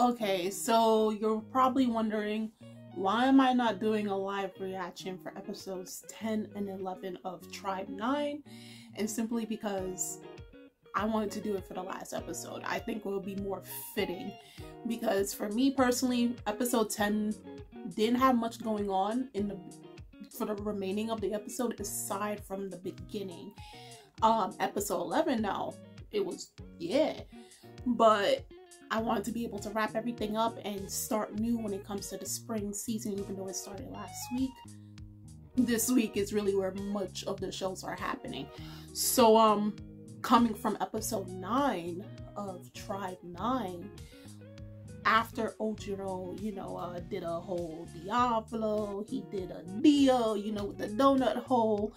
Okay, so you're probably wondering, why am I not doing a live reaction for episodes 10 and 11 of Tribe 9? And simply because I wanted to do it for the last episode. I think it will be more fitting because for me personally, episode 10 didn't have much going on for the remaining of the episode aside from the beginning. Episode 11 now, it was, but I wanted to be able to wrap everything up and start new when it comes to the spring season, even though it started last week. This week is really where much of the shows are happening. So, coming from episode 9 of Tribe 9, after Ojiro, did a whole Diablo, he did a Dio, with the donut hole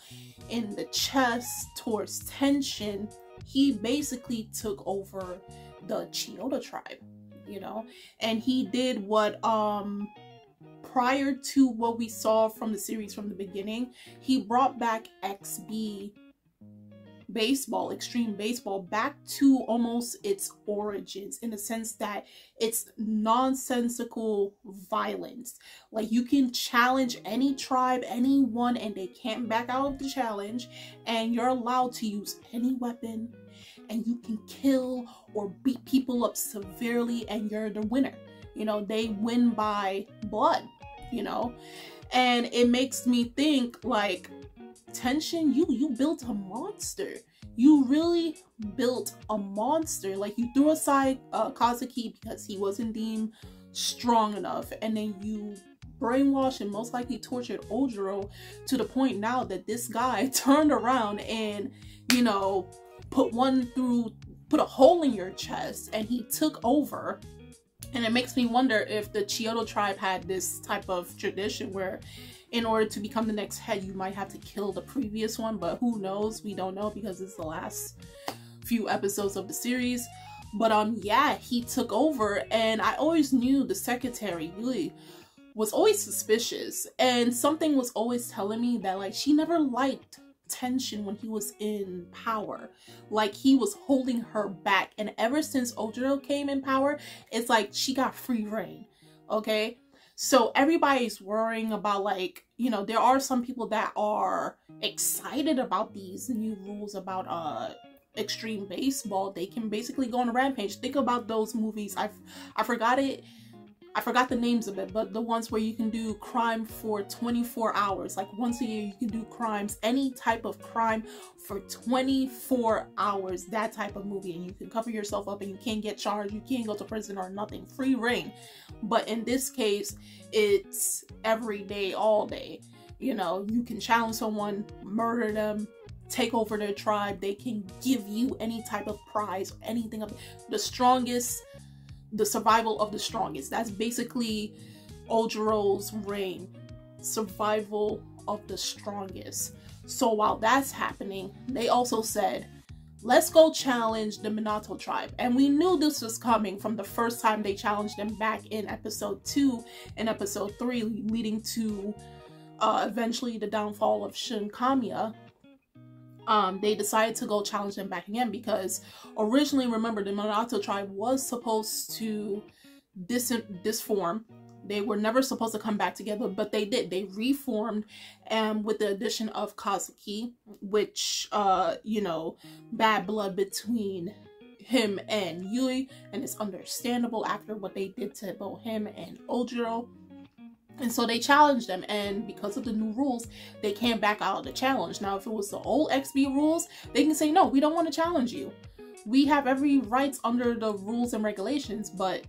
in the chest towards tension, he basically took over the Chiyoda tribe, and he did what, prior to what we saw from the series from the beginning, he brought back XB baseball, extreme baseball, back to almost its origins, in the sense that it's nonsensical violence. Like, you can challenge any tribe, anyone, and they can't back out of the challenge, and you're allowed to use any weapon, and you can kill or beat people up severely, and you're the winner. They win by blood, and it makes me think, like, Tension, you built a monster. You really built a monster. Like, you threw aside Kazuki because he wasn't deemed strong enough, and then you brainwashed and most likely tortured Ojiro to the point now that this guy turned around and, put a hole in your chest, and he took over. And it makes me wonder if the Chiyoda tribe had this type of tradition where in order to become the next head, you might have to kill the previous one, but who knows? We don't know because it's the last few episodes of the series. But yeah, he took over, and I always knew the secretary, Yui, was always suspicious, and something was always telling me that, like, she never liked Tension when he was in power. Like, he was holding her back, and ever since Ojiro came in power, it's like she got free reign, okay? So everybody's worrying about, like, there are some people that are excited about these new rules about extreme baseball. They can basically go on a rampage. Think about those movies. I forgot the names of it, but the ones where you can do crime for 24 hours. Like, once a year you can do crimes, any type of crime for 24 hours, that type of movie, and you can cover yourself up and you can't get charged, you can't go to prison or nothing, free reign. But in this case, it's every day, all day. You can challenge someone, murder them, take over their tribe. They can give you any type of prize, anything of the strongest, the survival of the strongest. That's basically Ojiro's reign, survival of the strongest. So while that's happening, they also said, let's go challenge the Minato tribe. And we knew this was coming from the first time they challenged them back in episode 2 and episode 3, leading to eventually the downfall of Shin Kamiya. They decided to go challenge them back again because originally, remember, the Minato tribe was supposed to disform. They were never supposed to come back together, but they did. They reformed, and with the addition of Kazuki, which, bad blood between him and Yui, and it's understandable after what they did to both him and Ojiro. And so they challenged them, and because of the new rules, they can't back out of the challenge. Now, if it was the old XB rules, they can say, no, we don't want to challenge you. We have every rights under the rules and regulations, but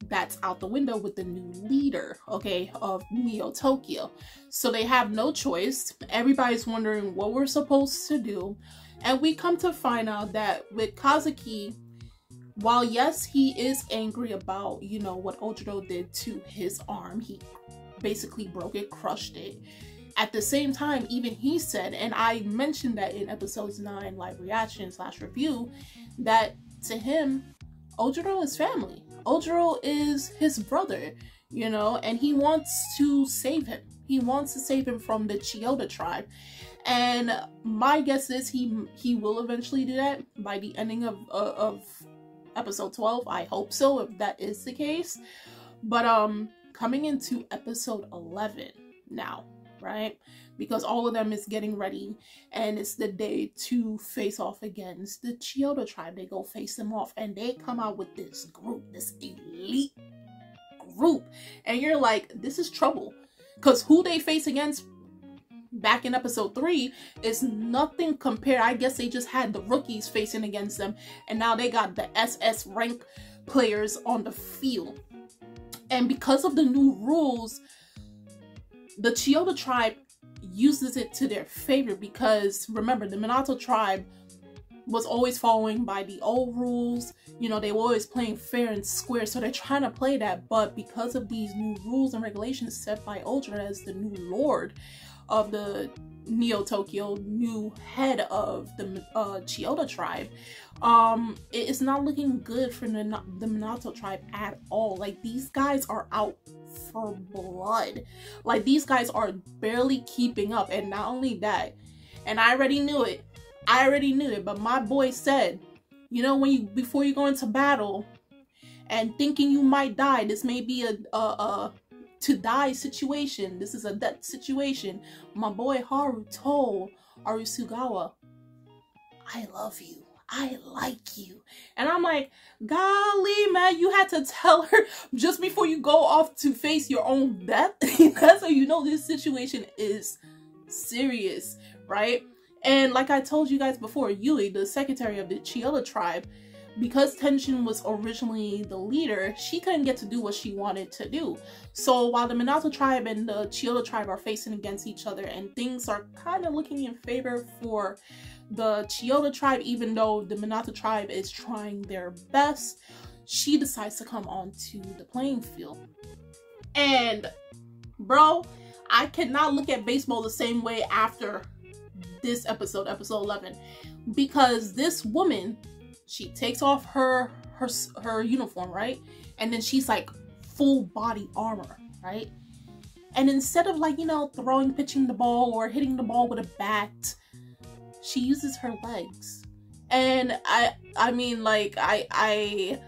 that's out the window with the new leader, okay, of Neo Tokyo. So they have no choice. Everybody's wondering what we're supposed to do. And we come to find out that with Kazuki, while yes, he is angry about, what Ojiro did to his arm, he basically broke it, crushed it. At the same time, even he said, and I mentioned that in episodes 9 live reaction / review, that to him, Ojiro is family. Ojiro is his brother, and he wants to save him. He wants to save him from the Chiyoda tribe. And my guess is he will eventually do that by the ending of episode 12. I hope so, if that is the case. But coming into episode 11 now, right? Because all of them is getting ready, and it's the day to face off against the Chiyoda tribe. They go face them off, and they come out with this group, this elite group, and you're like, this is trouble, because who they face against back in episode 3 is nothing compared. I guess they just had the rookies facing against them, and now they got the SS rank players on the field. And because of the new rules, the Chiyoda tribe uses it to their favor, because remember, the Minato tribe was always following by the old rules. You know, they were always playing fair and square, so they're trying to play that. But because of these new rules and regulations set by Ojiro as the new lord of the Neo Tokyo, new head of the Chiyoda tribe, it is not looking good for the Minato tribe at all. Like, these guys are out for blood. Like, these guys are barely keeping up. And not only that, and I already knew it, but my boy said, you know, when before you go into battle and thinking you might die, this may be a to die situation, this is a death situation. My boy Haru told Arisugawa, I love you, I like you. And I'm like, golly, man, you had to tell her just before you go off to face your own death? That's how you know this situation is serious, right? And like I told you guys before, Yui, the secretary of the Chiyoda tribe, because Tenshin was originally the leader, she couldn't get to do what she wanted to do. So while the Minato tribe and the Chiyoda tribe are facing against each other, and things are kind of looking in favor for the Chiyoda tribe, even though the Minato tribe is trying their best, she decides to come onto the playing field. And bro, I cannot look at baseball the same way after this episode 11, because this woman, she takes off her uniform, right? And then she's like full body armor, right? And instead of, like, you know, pitching the ball or hitting the ball with a bat, she uses her legs. And I mean, like, I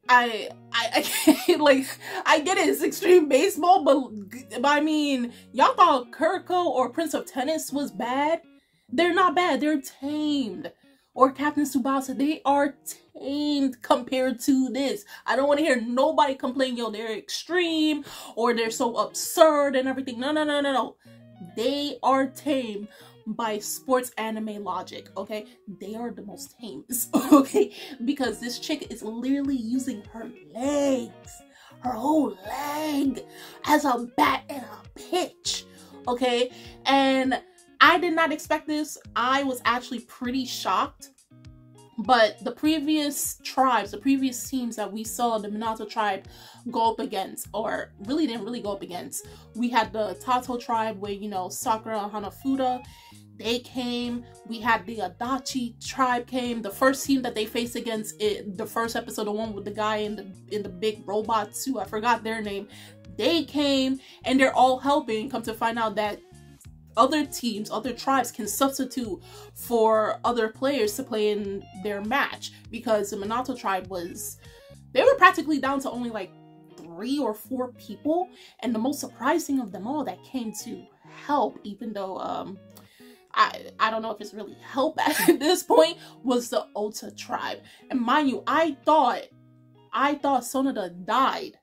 can't, like, I get it, it's extreme baseball, but I mean, y'all thought Kuriko or Prince of Tennis was bad? They're not bad, they're tamed. Or Captain Tsubasa, they are tamed compared to this. I don't want to hear nobody complain, yo, they're extreme or they're so absurd and everything. No. They are tamed by sports anime logic, okay? They are the most tame, okay? Because this chick is literally using her legs, her whole leg, as a bat and a pitch, okay? And I did not expect this. I was actually pretty shocked. But the previous tribes, the previous teams that we saw the Minato tribe go up against, or really didn't really go up against, we had the Tato tribe where, you know, Sakura and Hanafuda, they came. We had the Adachi tribe came. The first team that they faced against, the first episode, the one with the guy in the big robot suit, I forgot their name, they came, and they're all helping. Come to find out that other teams, other tribes can substitute for other players to play in their match, because the Minato tribe they were practically down to only like 3 or 4 people, and the most surprising of them all that came to help, even though I don't know if it's really help at this point, was the Ota tribe. And mind you, I thought Sonoda died.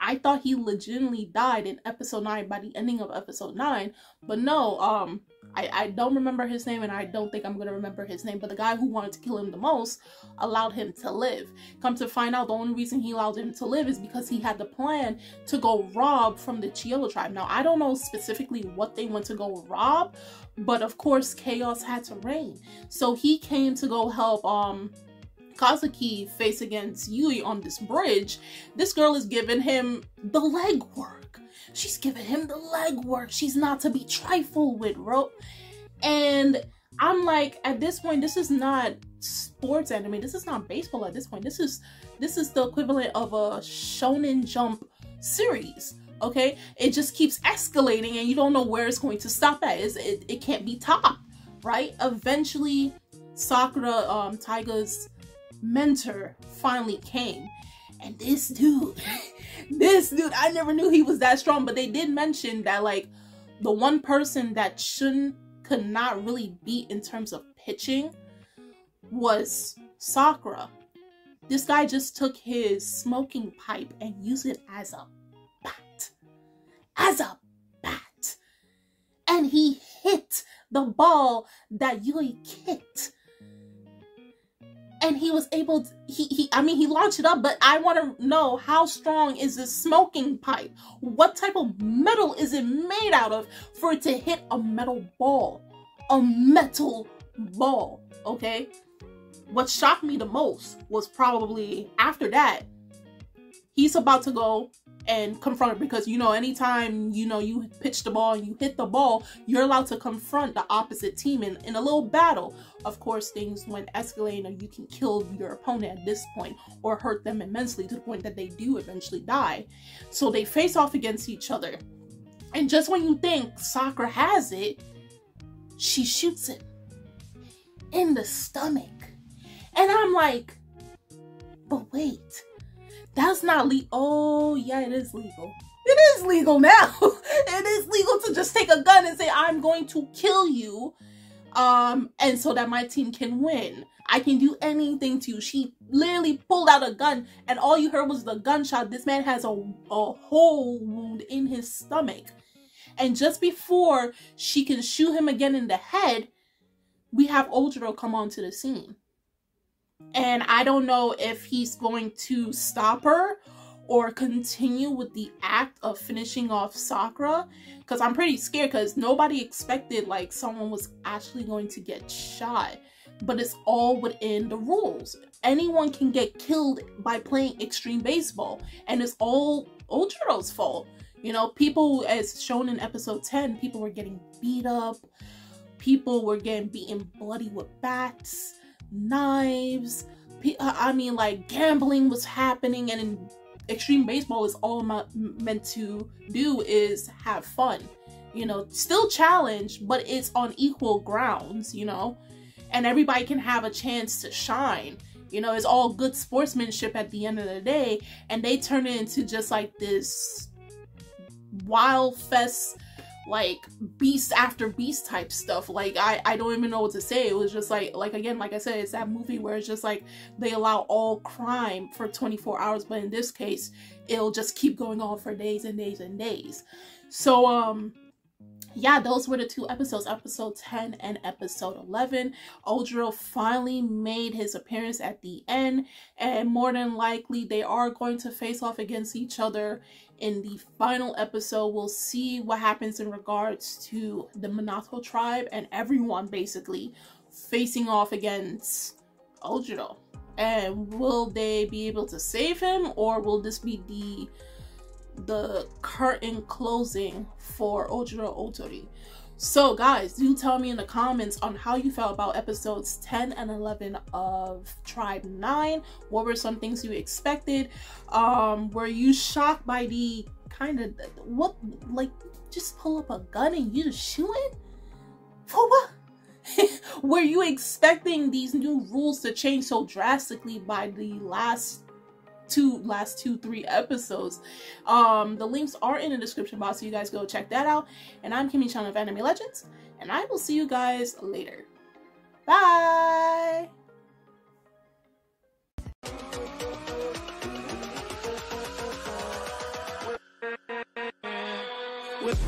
I thought he legitimately died in episode 9 by the ending of episode 9, but no, I don't remember his name, and I don't think I'm going to remember his name, but the guy who wanted to kill him the most allowed him to live. Come to find out, the only reason he allowed him to live is because he had the plan to go rob from the Chiyoda tribe. Now, I don't know specifically what they went to go rob, but of course, chaos had to reign. So he came to go help, Kazuki face against Yui on this bridge. This girl is giving him the leg work. She's giving him the leg work. She's not to be trifled with, bro. And I'm like, at this point, this is not sports anime. This is not baseball at this point. This is the equivalent of a Shonen Jump series. Okay? It just keeps escalating and you don't know where it's going to stop at. It can't be topped, right? Eventually, Sakura, Taiga's mentor finally came. And this dude, I never knew he was that strong, but they did mention that like the one person that could not really beat in terms of pitching was Sakura. This guy just took his smoking pipe and used it as a bat. As a bat. And he hit the ball that Yui kicked. And he was able to, he launched it up, but I want to know, how strong is this smoking pipe? What type of metal is it made out of for it to hit a metal ball? A metal ball, okay? What shocked me the most was probably after that, he's about to go and confront it, because, you know, anytime, you know, you pitch the ball and you hit the ball, you're allowed to confront the opposite team in a little battle. Of course, things went escalating, and you can kill your opponent at this point or hurt them immensely to the point that they do eventually die. So they face off against each other. And just when you think Sakura has it, she shoots him in the stomach. And I'm like, but wait, that's not legal. Oh, yeah, it is legal. It is legal now. It is legal to just take a gun and say, I'm going to kill you. And so that my team can win. I can do anything to you. She literally pulled out a gun, and all you heard was the gunshot. This man has a hole wound in his stomach. And just before she can shoot him again in the head, we have Ojiro come onto the scene. And I don't know if he's going to stop her or continue with the act of finishing off Sakura, because I'm pretty scared, because nobody expected like someone was actually going to get shot. But it's all within the rules. Anyone can get killed by playing extreme baseball, and it's all Ojiro's fault. You know, people, as shown in episode 10, people were getting beat up, people were getting beaten bloody with bats, knives. I mean, like, gambling was happening, and in extreme baseball is all meant to do is have fun. You know, still challenge, but it's on equal grounds, you know, and everybody can have a chance to shine. You know, it's all good sportsmanship at the end of the day, and they turn it into just like this wild fest, like beast after beast type stuff. Like I don't even know what to say. It was just like again, like I said, it's that movie where it's just like they allow all crime for 24 hours, but in this case it'll just keep going on for days and days and days. So yeah, those were the two episodes, episode 10 and episode 11. Ojiro finally made his appearance at the end, and more than likely they are going to face off against each other in the final episode. We'll see what happens in regards to the Minato tribe and everyone basically facing off against Ojiro. And will they be able to save him, or will this be the curtain closing for Ojiro Otori? So guys, do tell me in the comments on how you felt about episodes 10 and 11 of Tribe 9. What were some things you expected? Were you shocked by the kind of, what, like, just pull up a gun and you just shoot it? For what? Were you expecting these new rules to change so drastically by the last 3 episodes? The links are in the description box, so you guys go check that out. And I'm Kimmy, channel of Anime Legends, and I will see you guys later. Bye. With